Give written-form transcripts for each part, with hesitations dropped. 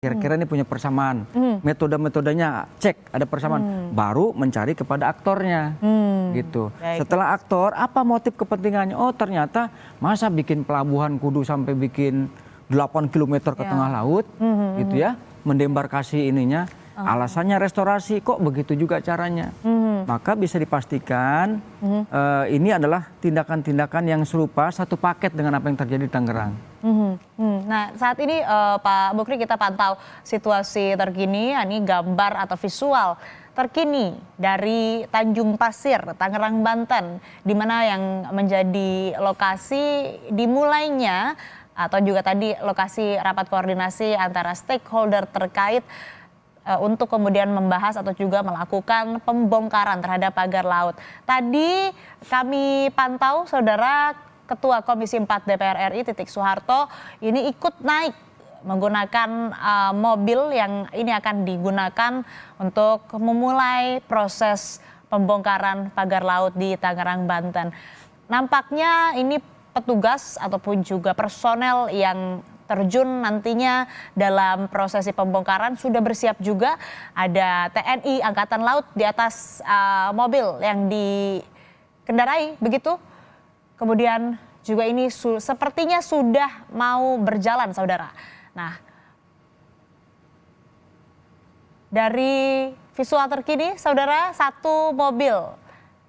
Kira-kira ini punya persamaan, metode-metodenya cek ada persamaan, baru mencari kepada aktornya, gitu. Baik. Setelah aktor, apa motif kepentingannya? Oh ternyata masa bikin pelabuhan kudu sampai bikin 8 km ke tengah laut, gitu ya, mendembarkasi ininya. Alasannya restorasi, kok begitu juga caranya. Maka bisa dipastikan ini adalah tindakan-tindakan yang serupa satu paket dengan apa yang terjadi di Tangerang. Nah saat ini Pak Mukri kita pantau situasi terkini, ini gambar atau visual terkini dari Tanjung Pasir, Tangerang, Banten, di mana yang menjadi lokasi dimulainya atau juga tadi lokasi rapat koordinasi antara stakeholder terkait untuk kemudian membahas atau juga melakukan pembongkaran terhadap pagar laut. Tadi kami pantau saudara Ketua Komisi 4 DPR RI Titik Soeharto ini ikut naik menggunakan mobil yang ini akan digunakan untuk memulai proses pembongkaran pagar laut di Tangerang, Banten. Nampaknya ini petugas ataupun juga personel yang terjun nantinya dalam prosesi pembongkaran sudah bersiap juga. Ada TNI Angkatan Laut di atas mobil yang dikendarai begitu. Kemudian juga ini sepertinya sudah mau berjalan saudara. Nah, dari visual terkini saudara, satu mobil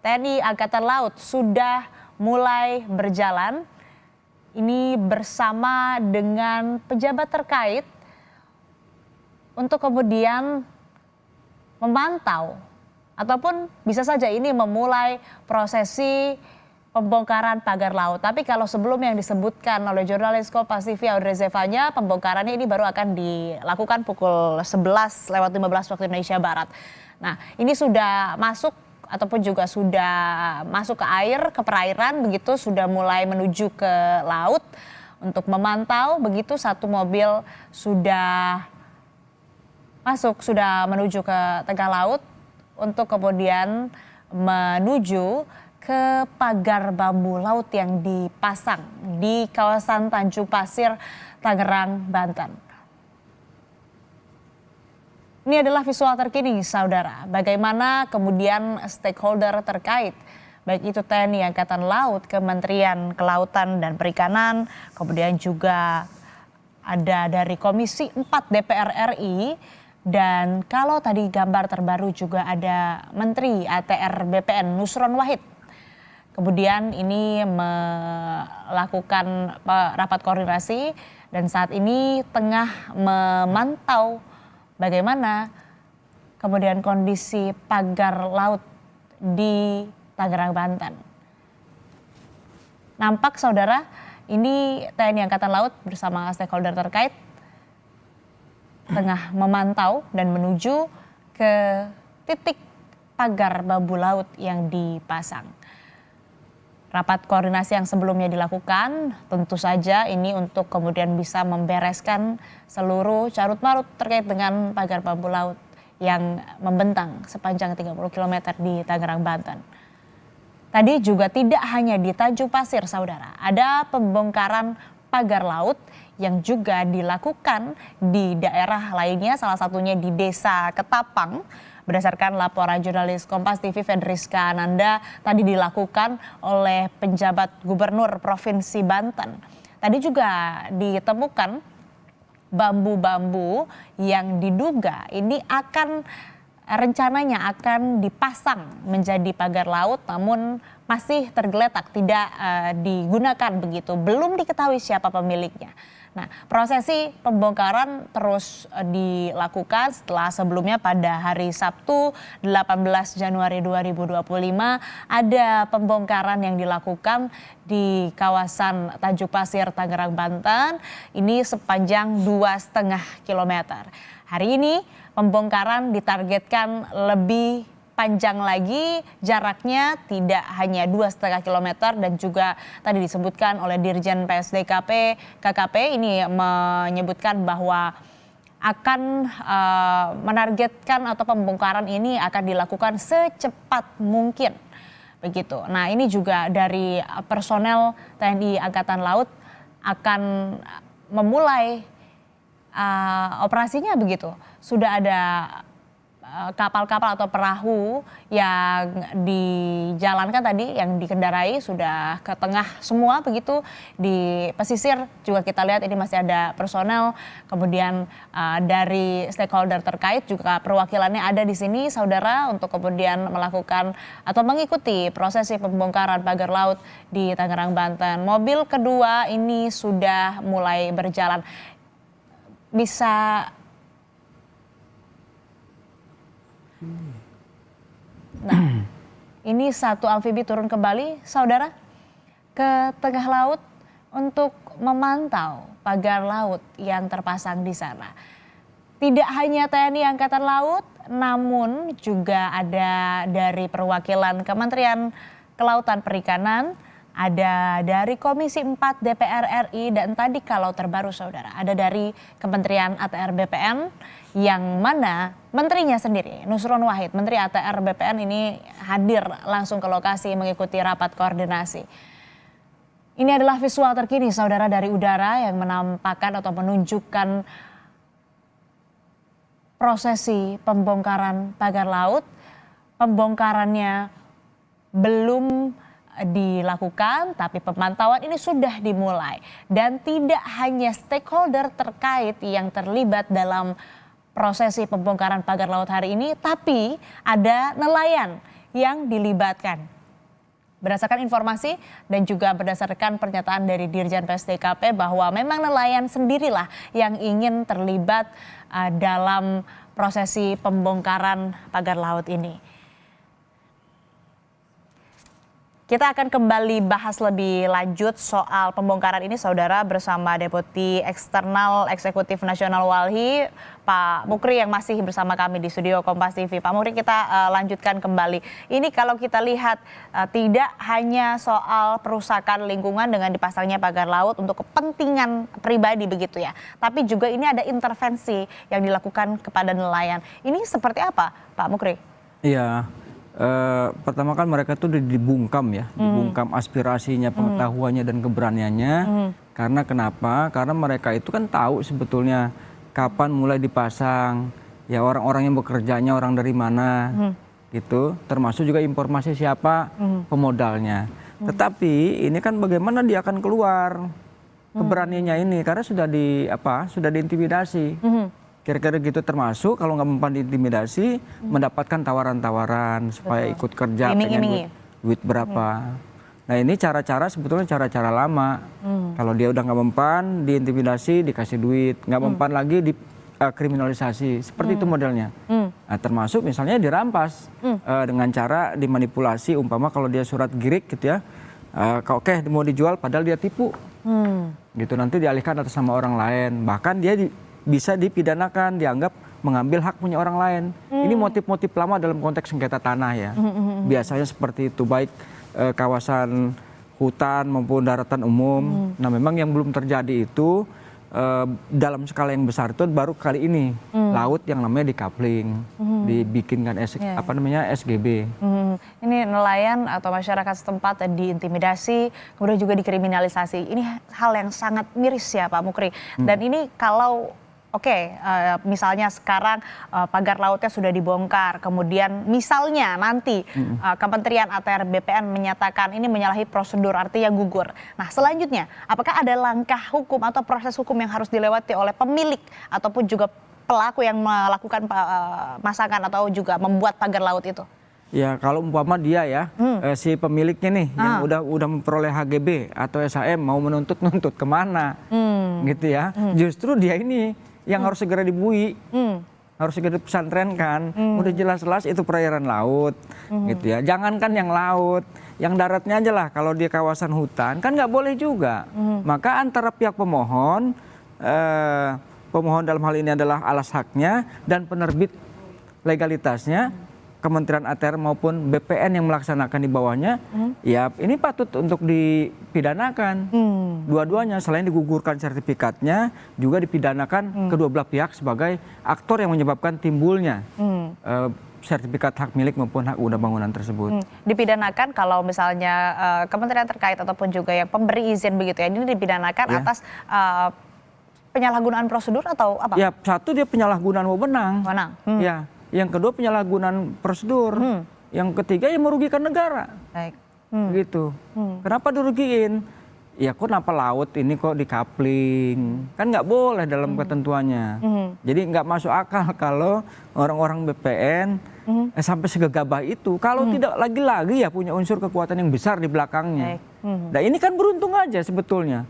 TNI Angkatan Laut sudah mulai berjalan. Ini bersama dengan pejabat terkait untuk kemudian memantau ataupun bisa saja ini memulai prosesi pembongkaran pagar laut. Tapi kalau sebelum yang disebutkan oleh jurnalis Kompas TV Audrey Zevanya, pembongkarannya ini baru akan dilakukan pukul 11:15 waktu Indonesia Barat. Nah, ini sudah masuk ataupun juga sudah masuk ke air, ke perairan begitu, sudah mulai menuju ke laut untuk memantau begitu. Satu mobil sudah masuk, sudah menuju ke tengah laut untuk kemudian menuju ke pagar bambu laut yang dipasang di kawasan Tanjung Pasir, Tangerang, Banten. Ini adalah visual terkini saudara, bagaimana kemudian stakeholder terkait, baik itu TNI Angkatan Laut, Kementerian Kelautan dan Perikanan, kemudian juga ada dari Komisi 4 DPR RI, dan kalau tadi gambar terbaru juga ada Menteri ATR BPN Nusron Wahid. Kemudian ini melakukan rapat koordinasi dan saat ini tengah memantau bagaimana kemudian kondisi pagar laut di Tangerang, Banten. Nampak saudara, ini TNI Angkatan Laut bersama stakeholder terkait tengah memantau dan menuju ke titik pagar bambu laut yang dipasang. Rapat koordinasi yang sebelumnya dilakukan tentu saja ini untuk kemudian bisa membereskan seluruh carut-marut terkait dengan pagar bambu laut yang membentang sepanjang 30 km di Tangerang, Banten. Tadi juga tidak hanya di Tanjung Pasir saudara, ada pembongkaran pagar laut yang juga dilakukan di daerah lainnya, salah satunya di Desa Ketapang. Berdasarkan laporan jurnalis Kompas TV Fedriska Ananda, tadi dilakukan oleh penjabat Gubernur Provinsi Banten. Tadi juga ditemukan bambu-bambu yang diduga ini rencananya akan dipasang menjadi pagar laut, namun masih tergeletak, tidak digunakan begitu. Belum diketahui siapa pemiliknya. Nah, prosesi pembongkaran terus dilakukan setelah sebelumnya pada hari Sabtu 18 Januari 2025 ada pembongkaran yang dilakukan di kawasan Tanjung Pasir, Tangerang, Banten. Ini sepanjang 2,5 km. Hari ini pembongkaran ditargetkan lebih panjang lagi, jaraknya tidak hanya 2,5 km dan juga tadi disebutkan oleh Dirjen PSDKP KKP ini menyebutkan bahwa akan menargetkan atau pembongkaran ini akan dilakukan secepat mungkin begitu. Nah, ini juga dari personel TNI Angkatan Laut akan memulai operasinya begitu. Sudah ada kapal-kapal atau perahu yang dijalankan tadi, yang dikendarai sudah ke tengah semua begitu. Di pesisir juga kita lihat ini masih ada personel, kemudian dari stakeholder terkait juga perwakilannya ada di sini saudara untuk kemudian melakukan atau mengikuti prosesi pembongkaran pagar laut di Tangerang, Banten. Mobil kedua ini sudah mulai berjalan. Bisa Nah, ini satu amfibi turun kembali, saudara, ke tengah laut untuk memantau pagar laut yang terpasang di sana. Tidak hanya TNI Angkatan Laut, namun juga ada dari perwakilan Kementerian Kelautan Perikanan, ada dari Komisi 4 DPR RI, dan tadi kalau terbaru saudara, ada dari Kementerian ATR BPN, yang mana menterinya sendiri, Nusron Wahid, Menteri ATR BPN ini hadir langsung ke lokasi mengikuti rapat koordinasi. Ini adalah visual terkini saudara dari udara yang menampakkan atau menunjukkan prosesi pembongkaran pagar laut. Pembongkarannya belum dilakukan, tapi pemantauan ini sudah dimulai. Dan tidak hanya stakeholder terkait yang terlibat dalam prosesi pembongkaran pagar laut hari ini, tapi ada nelayan yang dilibatkan. Berdasarkan informasi dan juga berdasarkan pernyataan dari Dirjen PSDKP bahwa memang nelayan sendirilah yang ingin terlibat dalam prosesi pembongkaran pagar laut ini. Kita akan kembali bahas lebih lanjut soal pembongkaran ini saudara bersama Deputi Eksternal Eksekutif Nasional Walhi, Pak Mukri yang masih bersama kami di studio Kompas TV. Pak Mukri, kita lanjutkan kembali. Ini kalau kita lihat tidak hanya soal perusakan lingkungan dengan dipasangnya pagar laut untuk kepentingan pribadi begitu ya. Tapi juga ini ada intervensi yang dilakukan kepada nelayan. Ini seperti apa Pak Mukri? Iya. Pertama kan mereka tuh dibungkam ya, dibungkam aspirasinya, pengetahuannya dan keberaniannya. Karena kenapa? Karena mereka itu kan tahu sebetulnya kapan mulai dipasang, ya orang-orang yang bekerjanya orang dari mana, gitu. Termasuk juga informasi siapa pemodalnya. Tetapi ini kan bagaimana dia akan keluar keberaniannya ini, karena sudah diintimidasi. Kira-kira gitu, termasuk kalau nggak mempan diintimidasi, mendapatkan tawaran-tawaran supaya ikut kerja, pengen duit berapa. Nah ini cara-cara sebetulnya cara-cara lama. Kalau dia udah nggak mempan, diintimidasi, dikasih duit, nggak mempan lagi dikriminalisasi. Seperti itu modelnya. Nah, termasuk misalnya dirampas dengan cara dimanipulasi, umpama kalau dia surat girik gitu ya, oke mau dijual padahal dia tipu. Gitu, nanti dialihkan atas nama orang lain. Bahkan dia bisa dipidanakan, dianggap mengambil hak punya orang lain. Ini motif-motif lama dalam konteks sengketa tanah ya. Biasanya seperti itu, baik kawasan hutan maupun daratan umum. Nah memang yang belum terjadi itu dalam skala yang besar itu baru kali ini laut yang namanya decoupling, dibikinkan SGB. Ini nelayan atau masyarakat setempat diintimidasi, kemudian juga dikriminalisasi. Ini hal yang sangat miris ya Pak Mukri. Dan ini kalau misalnya sekarang pagar lautnya sudah dibongkar, kemudian misalnya nanti Kementerian ATR BPN menyatakan ini menyalahi prosedur, artinya gugur. Nah selanjutnya, apakah ada langkah hukum atau proses hukum yang harus dilewati oleh pemilik ataupun juga pelaku yang melakukan masakan atau juga membuat pagar laut itu? Ya kalau umpama dia ya, si pemiliknya nih yang udah memperoleh HGB atau SHM mau menuntut kemana, gitu ya. Justru dia ini yang harus segera dibui, harus segera dipesantrenkan. Udah jelas-jelas itu perairan laut, gitu ya. Jangankan yang laut, yang daratnya aja lah. Kalau di kawasan hutan kan nggak boleh juga. Maka antara pihak pemohon dalam hal ini adalah alas haknya, dan penerbit legalitasnya, Kementerian ATR maupun BPN yang melaksanakan di bawahnya, ya ini patut untuk dipidanakan. Dua-duanya, selain digugurkan sertifikatnya, juga dipidanakan kedua belah pihak sebagai aktor yang menyebabkan timbulnya sertifikat hak milik maupun hak guna bangunan tersebut. Dipidanakan kalau misalnya kementerian terkait ataupun juga yang pemberi izin begitu ya, ini dipidanakan atas penyalahgunaan prosedur atau apa? Ya, satu dia penyalahgunaan wewenang. Wewenang. Ya, yang kedua penyalahgunaan prosedur. Yang ketiga ya merugikan negara. Baik. Gitu. Kenapa dirugiin? Ya kok kenapa laut ini kok dikapling? Kan nggak boleh dalam ketentuannya. Jadi nggak masuk akal kalau orang-orang BPN sampai segegabah itu. Kalau tidak lagi-lagi ya punya unsur kekuatan yang besar di belakangnya. Nah ini kan beruntung aja sebetulnya.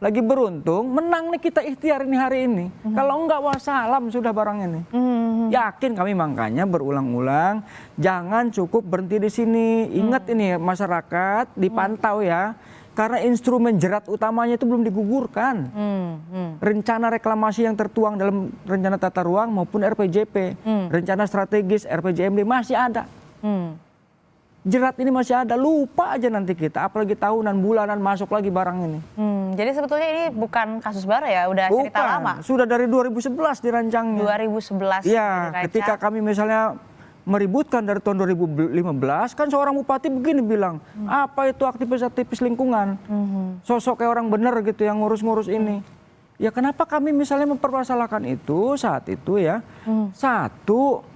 Lagi beruntung, menang nih kita ikhtiar ini hari ini. Kalau enggak wassalam sudah barang ini. Yakin kami makanya berulang-ulang, jangan cukup berhenti di sini. Ingat ini masyarakat dipantau ya, karena instrumen jerat utamanya itu belum digugurkan. Rencana reklamasi yang tertuang dalam rencana tata ruang maupun RPJP, rencana strategis RPJMD masih ada. Jerat ini masih ada, lupa aja nanti kita, apalagi tahunan, bulanan masuk lagi barang ini. Jadi sebetulnya ini bukan kasus baru ya, udah cerita lama. Sudah dari 2011 dirancangnya. 2011. Iya, ketika kami misalnya meributkan dari tahun 2015, kan seorang bupati begini bilang, apa itu aktivis-aktivis lingkungan, sosok kayak orang bener gitu yang ngurus-ngurus ini. Ya kenapa kami misalnya mempermasalahkan itu saat itu ya, satu,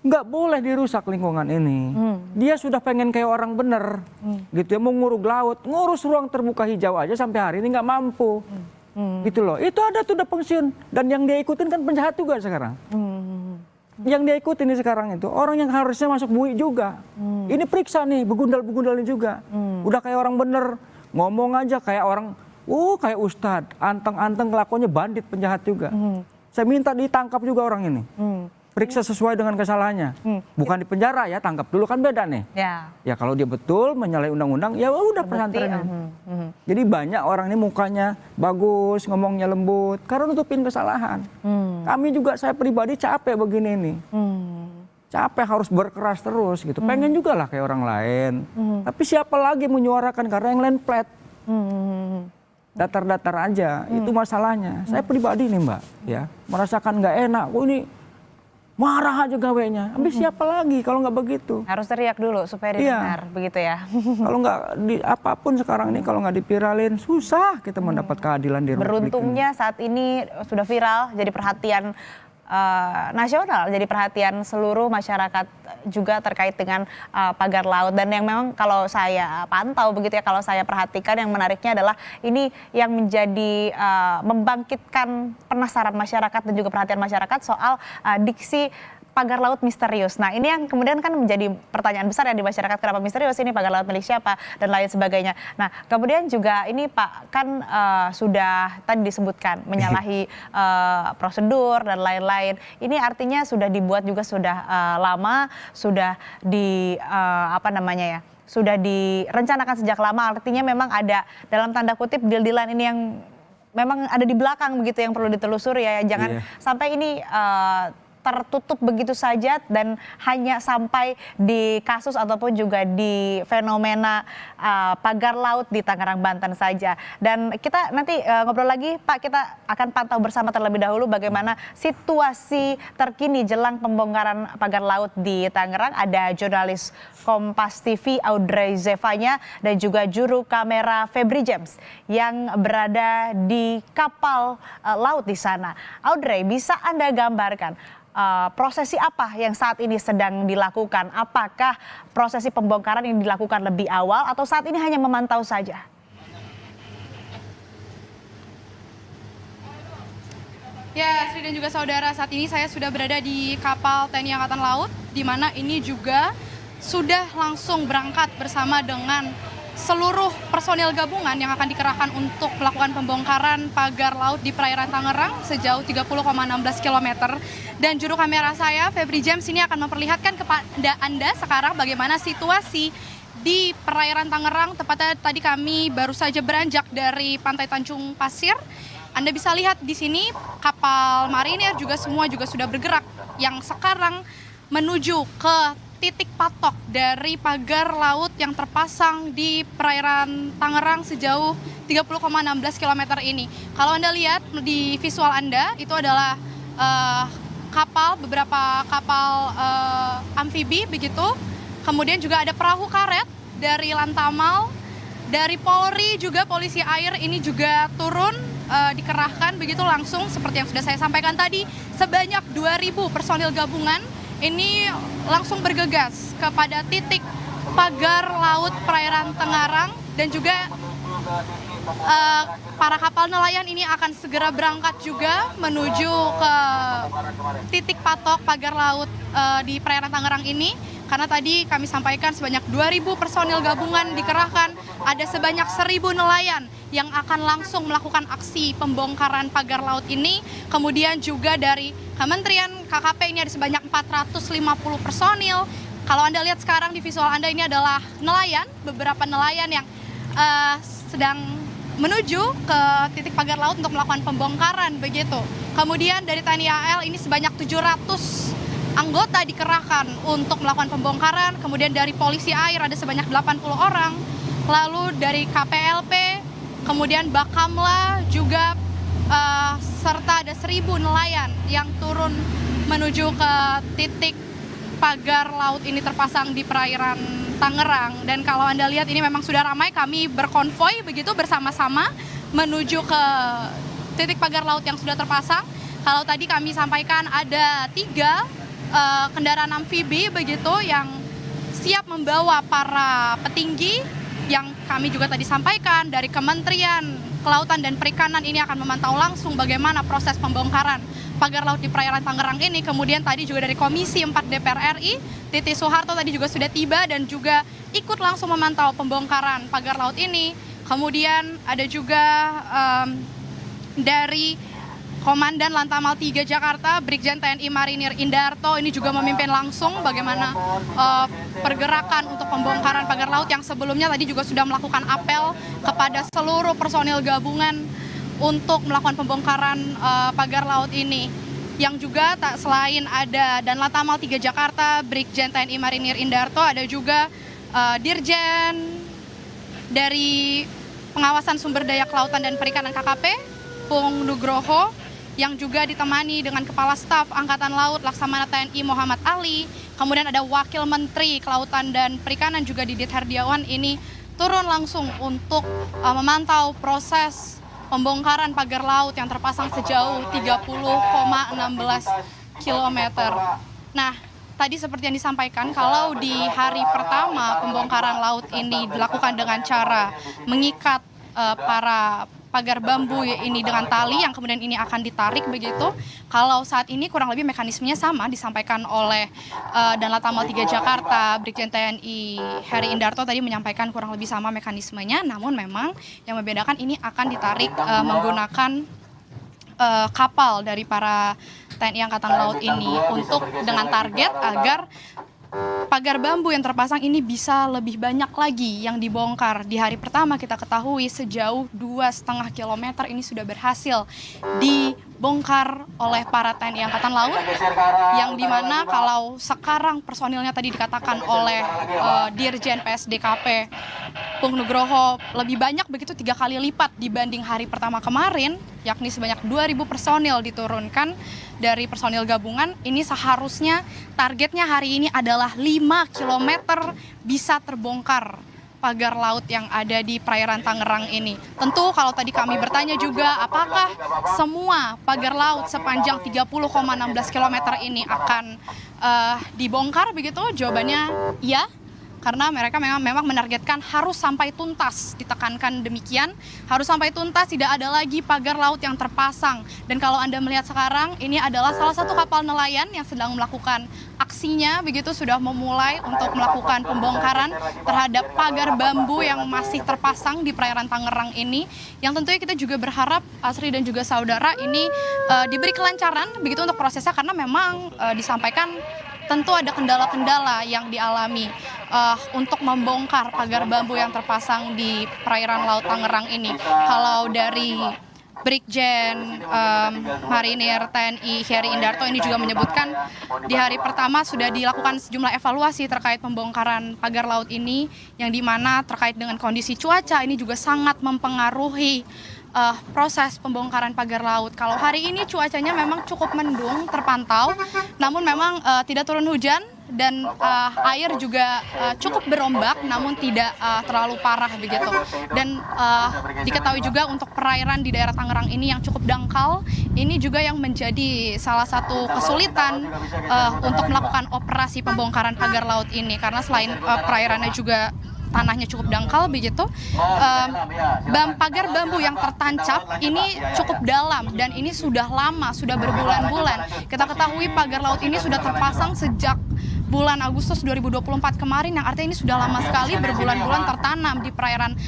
nggak boleh dirusak lingkungan ini. Dia sudah pengen kayak orang bener, gitu ya, mau ngurus laut, ngurus ruang terbuka hijau aja sampai hari ini nggak mampu, gitu loh. Itu ada tuh udah pensiun, dan yang dia ikutin kan penjahat juga sekarang. Yang dia ikutin ini sekarang itu orang yang harusnya masuk bui juga. Ini periksa nih, begundal-begundalnya juga. Udah kayak orang bener, ngomong aja kayak orang, kayak ustadz, anteng-anteng kelakuannya bandit penjahat juga. Saya minta ditangkap juga orang ini. Periksa sesuai dengan kesalahannya. Bukan di penjara ya, tangkap dulu kan beda nih. Ya kalau dia betul menyalahi undang-undang, ya udah pesantrennya. Jadi banyak orang ini mukanya bagus, ngomongnya lembut, karena nutupin kesalahan. Kami juga, saya pribadi capek begini nih. Capek harus berkeras terus gitu. Pengen juga lah kayak orang lain. Tapi siapa lagi menyuarakan, karena yang lain flat. Datar-datar aja, itu masalahnya. Saya pribadi nih Mbak, ya merasakan nggak enak. Ini marah aja gawenya. Habis siapa lagi kalau nggak begitu? Harus teriak dulu supaya didengar, begitu ya. Kalau nggak apapun sekarang ini kalau nggak dipiralin, susah kita mendapat keadilan di ruang publik. Beruntungnya saat ini sudah viral, jadi perhatian nasional, jadi perhatian seluruh masyarakat juga terkait dengan pagar laut. Dan yang memang kalau saya pantau begitu ya, kalau saya perhatikan yang menariknya adalah ini yang menjadi membangkitkan penasaran masyarakat dan juga perhatian masyarakat soal diksi pagar laut misterius. Nah ini yang kemudian kan menjadi pertanyaan besar ya di masyarakat, kenapa misterius ini, pagar laut milik siapa dan lain sebagainya. Nah kemudian juga ini Pak kan sudah tadi disebutkan menyalahi prosedur dan lain-lain. Ini artinya sudah dibuat juga sudah lama, sudah sudah direncanakan sejak lama. Artinya memang ada dalam tanda kutip deal-dealan ini yang memang ada di belakang begitu yang perlu ditelusuri ya. Jangan sampai ini tertutup begitu saja dan hanya sampai di kasus ataupun juga di fenomena pagar laut di Tangerang, Banten saja. Dan kita nanti ngobrol lagi Pak, kita akan pantau bersama terlebih dahulu bagaimana situasi terkini jelang pembongkaran pagar laut di Tangerang. Ada jurnalis Kompas TV Audrey Zevanya dan juga juru kamera Febri James yang berada di kapal laut di sana. Audrey, bisa Anda gambarkan prosesi apa yang saat ini sedang dilakukan? Apakah prosesi pembongkaran yang dilakukan lebih awal atau saat ini hanya memantau saja? Ya, Sri dan juga saudara, saat ini saya sudah berada di kapal TNI Angkatan Laut, di mana ini juga sudah langsung berangkat bersama dengan seluruh personil gabungan yang akan dikerahkan untuk melakukan pembongkaran pagar laut di perairan Tangerang sejauh 30,16 km. Dan juru kamera saya, Febri James, ini akan memperlihatkan kepada Anda sekarang bagaimana situasi di perairan Tangerang. Tepatnya tadi kami baru saja beranjak dari Pantai Tanjung Pasir. Anda bisa lihat di sini kapal marinir juga semua juga sudah bergerak yang sekarang menuju ke titik patok dari pagar laut yang terpasang di perairan Tangerang sejauh 30,16 km ini. Kalau Anda lihat di visual Anda, itu adalah beberapa kapal amfibi begitu. Kemudian juga ada perahu karet dari Lantamal, dari Polri juga polisi air ini juga turun dikerahkan begitu langsung seperti yang sudah saya sampaikan tadi, sebanyak 2.000 personil gabungan ini langsung bergegas kepada titik pagar laut perairan Tangerang, dan juga para kapal nelayan ini akan segera berangkat juga menuju ke titik patok pagar laut di perairan Tangerang ini. Karena tadi kami sampaikan sebanyak 2.000 personil gabungan dikerahkan, ada sebanyak 1.000 nelayan yang akan langsung melakukan aksi pembongkaran pagar laut ini. Kemudian juga dari Kementerian KKP ini ada sebanyak 450 personil. Kalau Anda lihat sekarang di visual Anda ini adalah nelayan, beberapa nelayan yang sedang menuju ke titik pagar laut untuk melakukan pembongkaran begitu. Kemudian dari TNI AL ini sebanyak 700 anggota dikerahkan untuk melakukan pembongkaran. Kemudian dari polisi air ada sebanyak 80 orang. Lalu dari KPLP, kemudian Bakamla juga serta ada 1.000 nelayan yang turun menuju ke titik pagar laut ini terpasang di perairan Tangerang. Dan kalau Anda lihat ini memang sudah ramai, kami berkonvoy begitu bersama-sama menuju ke titik pagar laut yang sudah terpasang. Kalau tadi kami sampaikan ada 3 kendaraan amfibi begitu yang siap membawa para petinggi yang kami juga tadi sampaikan dari Kementerian Kelautan dan Perikanan ini akan memantau langsung bagaimana proses pembongkaran pagar laut di perairan Tangerang ini. Kemudian tadi juga dari Komisi 4 DPR RI, Titi Soeharto tadi juga sudah tiba dan juga ikut langsung memantau pembongkaran pagar laut ini. Kemudian ada juga dari Komandan Lantamal 3 Jakarta, Brigjen TNI Marinir Indarto ini juga memimpin langsung bagaimana pergerakan untuk pembongkaran pagar laut yang sebelumnya tadi juga sudah melakukan apel kepada seluruh personil gabungan untuk melakukan pembongkaran pagar laut ini. Yang juga tak selain ada dan Lantamal 3 Jakarta, Brigjen TNI Marinir Indarto, ada juga Dirjen dari Pengawasan Sumber Daya Kelautan dan Perikanan KKP, Pung Nugroho, yang juga ditemani dengan Kepala Staf Angkatan Laut Laksamana TNI Muhammad Ali. Kemudian ada Wakil Menteri Kelautan dan Perikanan juga Didit Herdiawan ini turun langsung untuk memantau proses pembongkaran pagar laut yang terpasang sejauh 30,16 km. Nah, tadi seperti yang disampaikan, kalau di hari pertama pembongkaran laut ini dilakukan dengan cara mengikat para pagar bambu ini dengan tali yang kemudian ini akan ditarik begitu. Kalau saat ini kurang lebih mekanismenya sama disampaikan oleh dan Lantamal 3 Jakarta, Brigjen TNI Heri Indarto tadi menyampaikan kurang lebih sama mekanismenya, namun memang yang membedakan ini akan ditarik menggunakan kapal dari para TNI Angkatan Laut ini untuk dengan target agar pagar bambu yang terpasang ini bisa lebih banyak lagi yang dibongkar. Di hari pertama kita ketahui sejauh 2,5 km ini sudah berhasil dibongkar oleh para TNI Angkatan Laut, yang dimana kalau sekarang personilnya tadi dikatakan oleh Dirjen PSDKP Pung Nugroho lebih banyak begitu 3 kali lipat dibanding hari pertama kemarin, yakni sebanyak 2.000 personil diturunkan dari personil gabungan. Ini seharusnya targetnya hari ini adalah 5 km bisa terbongkar pagar laut yang ada di perairan Tangerang ini. Tentu kalau tadi kami bertanya juga apakah semua pagar laut sepanjang 30,16 km ini akan dibongkar begitu? Jawabannya iya. Karena mereka memang menargetkan harus sampai tuntas, ditekankan demikian, harus sampai tuntas, tidak ada lagi pagar laut yang terpasang. Dan kalau Anda melihat sekarang, ini adalah salah satu kapal nelayan yang sedang melakukan aksinya, begitu sudah memulai untuk melakukan pembongkaran terhadap pagar bambu yang masih terpasang di perairan Tangerang ini. Yang tentunya kita juga berharap, Asri dan juga saudara, ini diberi kelancaran begitu untuk prosesnya, karena memang disampaikan tentu ada kendala-kendala yang dialami untuk membongkar pagar bambu yang terpasang di perairan Laut Tangerang ini. Kalau dari Brigjen Marinir TNI Heri Indarto ini juga menyebutkan di hari pertama sudah dilakukan sejumlah evaluasi terkait pembongkaran pagar laut ini, yang dimana terkait dengan kondisi cuaca ini juga sangat mempengaruhi proses pembongkaran pagar laut. Kalau hari ini cuacanya memang cukup mendung terpantau, namun memang tidak turun hujan dan air juga cukup berombak namun tidak terlalu parah begitu. Dan diketahui juga untuk perairan di daerah Tangerang ini yang cukup dangkal, ini juga yang menjadi salah satu kesulitan untuk melakukan operasi pembongkaran pagar laut ini, karena selain perairannya juga tanahnya cukup dangkal begitu, pagar bambu yang tertancap ini cukup dalam dan ini sudah lama, sudah berbulan-bulan. Kita ketahui pagar laut ini sudah terpasang sejak bulan Agustus 2024 kemarin, yang artinya ini sudah lama sekali berbulan-bulan tertanam di perairan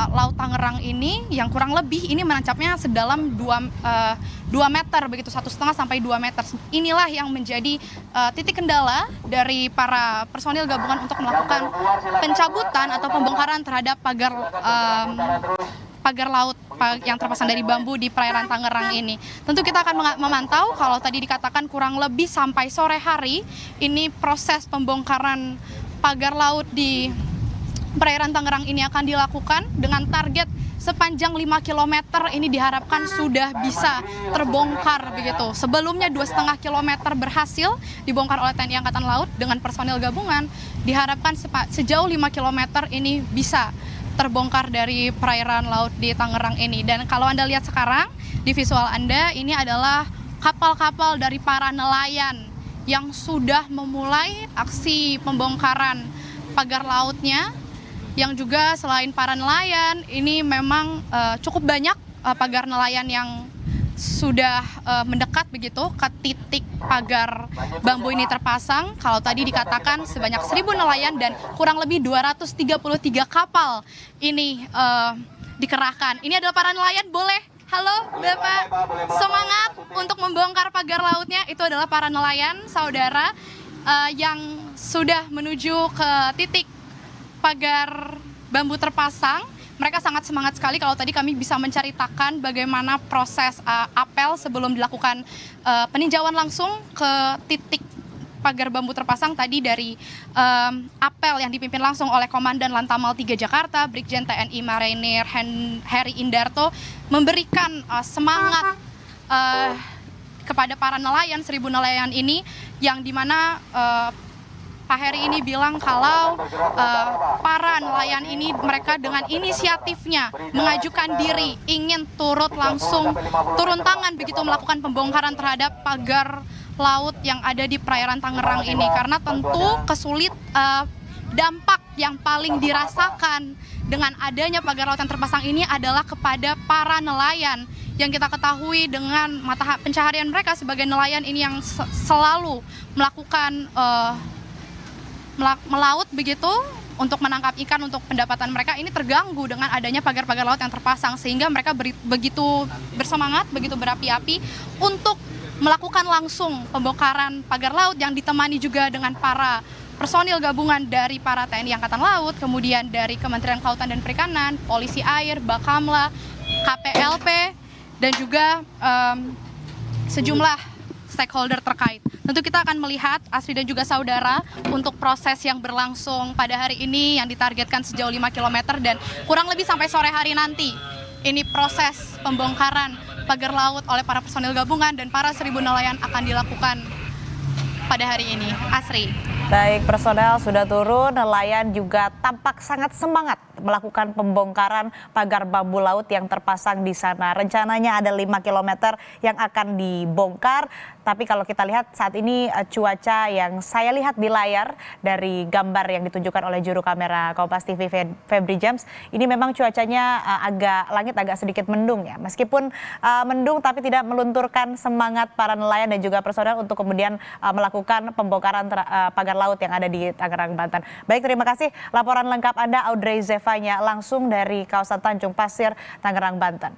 Laut Tangerang ini, yang kurang lebih ini menancapnya sedalam 2 meter begitu, 1,5 sampai 2 meter. Inilah yang menjadi titik kendala dari para personil gabungan untuk melakukan pencabutan atau pembongkaran terhadap pagar laut yang terpasang dari bambu di perairan Tangerang ini. Tentu kita akan memantau, kalau tadi dikatakan kurang lebih sampai sore hari ini proses pembongkaran pagar laut di perairan Tangerang ini akan dilakukan dengan target sepanjang 5 km ini diharapkan sudah bisa terbongkar begitu. Sebelumnya 2,5 km berhasil dibongkar oleh TNI Angkatan Laut dengan personil gabungan. Diharapkan sejauh 5 km ini bisa terbongkar dari perairan laut di Tangerang ini. Dan kalau Anda lihat sekarang di visual Anda, ini adalah kapal-kapal dari para nelayan yang sudah memulai aksi pembongkaran pagar lautnya, yang juga selain para nelayan, ini memang cukup banyak pagar nelayan yang sudah mendekat begitu ke titik pagar bambu ini terpasang. Kalau tadi dikatakan sebanyak 1.000 nelayan dan kurang lebih 233 kapal ini dikerahkan. Ini adalah para nelayan, boleh? Halo Bapak, semangat untuk membongkar pagar lautnya. Itu adalah para nelayan, saudara, yang sudah menuju ke titik pagar bambu terpasang. Mereka sangat semangat sekali. Kalau tadi kami bisa menceritakan bagaimana proses apel sebelum dilakukan peninjauan langsung ke titik pagar bambu terpasang tadi, dari apel yang dipimpin langsung oleh Komandan Lantamal 3 Jakarta, Brigjen TNI Marinir Heri Indarto, memberikan semangat kepada para nelayan, 1.000 nelayan ini, yang dimana Pak Heri ini bilang kalau para nelayan ini, mereka dengan inisiatifnya mengajukan diri ingin turun tangan begitu melakukan pembongkaran terhadap pagar laut yang ada di perairan Tangerang ini, karena tentu dampak yang paling dirasakan dengan adanya pagar laut yang terpasang ini adalah kepada para nelayan yang kita ketahui dengan mata pencaharian mereka sebagai nelayan ini yang selalu melakukan melaut begitu untuk menangkap ikan untuk pendapatan mereka ini terganggu dengan adanya pagar-pagar laut yang terpasang, sehingga mereka begitu bersemangat, begitu berapi-api untuk melakukan langsung pembongkaran pagar laut yang ditemani juga dengan para personil gabungan dari para TNI Angkatan Laut, kemudian dari Kementerian Kelautan dan Perikanan, Polisi Air, Bakamla, KPLP, dan juga sejumlah stakeholder terkait. Tentu kita akan melihat, Asri dan juga saudara, untuk proses yang berlangsung pada hari ini yang ditargetkan sejauh 5 km dan kurang lebih sampai sore hari nanti. Ini proses pembongkaran pagar laut oleh para personil gabungan dan para 1.000 nelayan akan dilakukan pada hari ini. Asri. Baik, personel sudah turun, nelayan juga tampak sangat semangat melakukan pembongkaran pagar bambu laut yang terpasang di sana. Rencananya ada 5 km yang akan dibongkar, tapi kalau kita lihat saat ini cuaca yang saya lihat di layar dari gambar yang ditunjukkan oleh juru kamera Kompas TV Febri James, ini memang cuacanya langit agak sedikit mendung ya. Meskipun mendung tapi tidak melunturkan semangat para nelayan dan juga personel untuk kemudian melakukan pembongkaran pagar laut yang ada di Tangerang, Banten. Baik, terima kasih laporan lengkap Anda, Audrey Zevanya, langsung dari kawasan Tanjung Pasir, Tangerang, Banten.